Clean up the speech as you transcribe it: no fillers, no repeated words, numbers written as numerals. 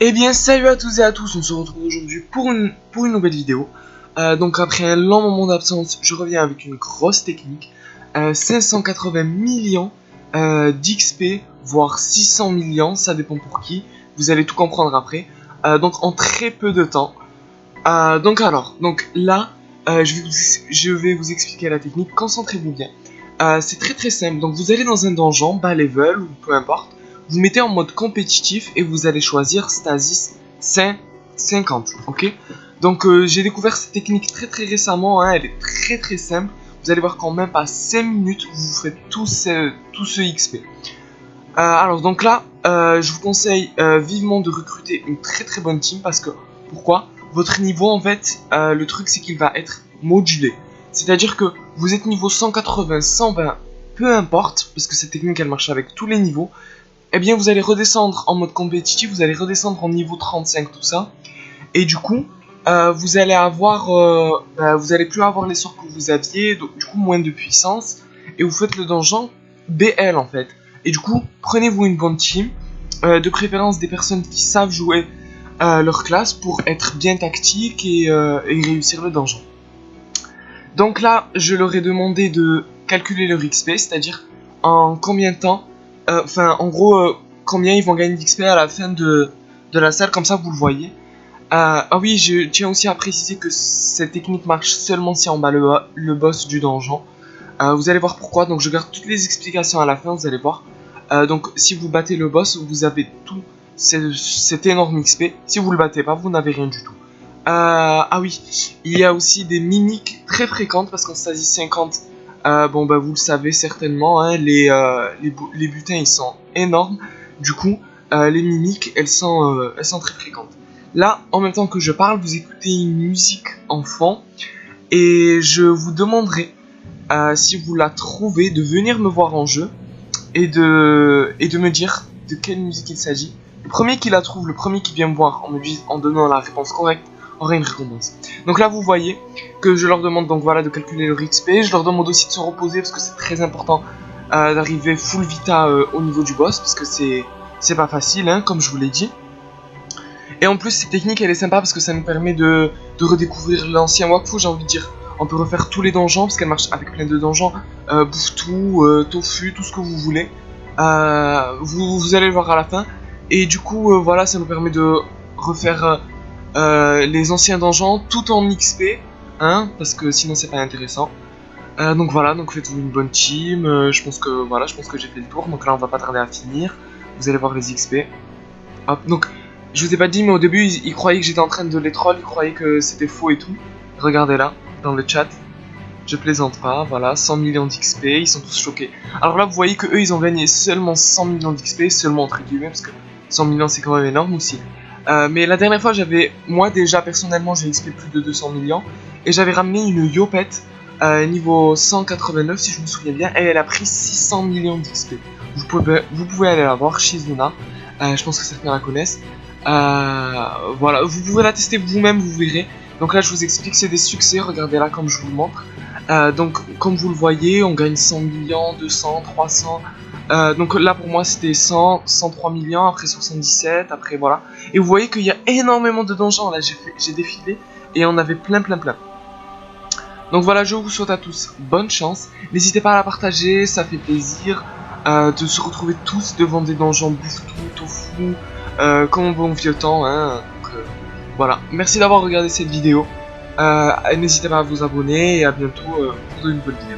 Eh bien salut à tous et à tous, on se retrouve aujourd'hui pour une nouvelle vidéo. Donc après un long moment d'absence, je reviens avec une grosse technique. 580 millions d'XP, voire 600 millions, ça dépend pour qui. Vous allez tout comprendre après. Donc en très peu de temps. Donc là, je vais vous expliquer la technique, concentrez-vous bien. C'est très simple, donc vous allez dans un donjon, bas level ou peu importe. Vous mettez en mode compétitif et vous allez choisir Stasis 50, ok. Donc j'ai découvert cette technique très récemment, hein, elle est très simple. Vous allez voir qu'en même pas 5 minutes, vous faites tout ce XP. Alors donc là, je vous conseille vivement de recruter une très bonne team parce que, pourquoi? Votre niveau en fait, le truc c'est qu'il va être modulé. C'est-à-dire que vous êtes niveau 180, 120, peu importe, parce que cette technique elle marche avec tous les niveaux. Eh bien vous allez redescendre en mode compétitif, vous allez redescendre en niveau 35, tout ça. Et du coup, vous allez avoir, vous allez plus avoir les sorts que vous aviez, donc du coup moins de puissance. Et vous faites le donjon BL en fait. Et du coup, prenez-vous une bonne team, de préférence des personnes qui savent jouer leur classe pour être bien tactique et réussir le donjon. Donc là, je leur ai demandé de calculer leur XP, c'est-à-dire en combien de temps, en gros, combien ils vont gagner d'XP à la fin de la salle, comme ça vous le voyez. Ah oui, je tiens aussi à préciser que cette technique marche seulement si on bat le boss du donjon. Vous allez voir pourquoi, donc je garde toutes les explications à la fin, vous allez voir. Donc si vous battez le boss, vous avez tout cet énorme XP. Si vous le battez pas, vous n'avez rien du tout. Ah oui, il y a aussi des mimiques très fréquentes parce qu'en Stasis 50, bon bah vous le savez certainement, hein, les butins ils sont énormes. Du coup, les mimiques elles sont très fréquentes. Là, en même temps que je parle, vous écoutez une musique en fond et je vous demanderai, si vous la trouvez, de venir me voir en jeu et de me dire de quelle musique il s'agit. Le premier qui la trouve, le premier qui vient me voir en donnant la réponse correcte, aura une récompense. Donc là, vous voyez que je leur demande donc voilà de calculer leur XP. Je leur demande aussi de se reposer parce que c'est très important d'arriver full vita au niveau du boss parce que c'est pas facile, hein, comme je vous l'ai dit. Et en plus, cette technique elle est sympa parce que ça nous permet de redécouvrir l'ancien Wakfu, j'ai envie de dire. On peut refaire tous les donjons parce qu'elle marche avec plein de donjons. Bouffe-tout, tofu, tout ce que vous voulez. Vous allez le voir à la fin. Et du coup, voilà, ça nous permet de refaire les anciens donjons tout en XP. Hein, parce que sinon c'est pas intéressant. Donc voilà, donc faites-vous une bonne team. Je pense que voilà, je pense que j'ai fait le tour. Donc là, on va pas tarder à finir. Vous allez voir les XP. Hop, donc je vous ai pas dit, mais au début ils croyaient que j'étais en train de les troll, ils croyaient que c'était faux et tout. Regardez là, dans le chat, je plaisante pas, voilà, 100 millions d'XP, ils sont tous choqués. Alors là, vous voyez que eux ils ont gagné seulement 100 millions d'XP, seulement entre guillemets, parce que 100 millions c'est quand même énorme aussi. Mais la dernière fois, moi déjà personnellement, j'ai XP plus de 200 millions, et j'avais ramené une Yopet niveau 189 si je me souviens bien, et elle a pris 600 millions d'XP. Vous pouvez aller la voir, Shizuna, je pense que certains la connaissent. Voilà, vous pouvez la tester vous-même, vous verrez. Donc là, je vous explique, c'est des succès, regardez là comme je vous le montre. Donc, comme vous le voyez, on gagne 100 millions, 200, 300. Donc là, pour moi, c'était 100, 103 millions, après 77, après voilà. Et vous voyez qu'il y a énormément de donjons, là, j'ai défilé, et on avait plein. Donc voilà, je vous souhaite à tous bonne chance. N'hésitez pas à la partager, ça fait plaisir de se retrouver tous devant des donjons bouffe-tout, tofu, comme au bon vieux temps, hein. Donc, voilà, merci d'avoir regardé cette vidéo. N'hésitez pas à vous abonner et à bientôt pour de nouvelles vidéos.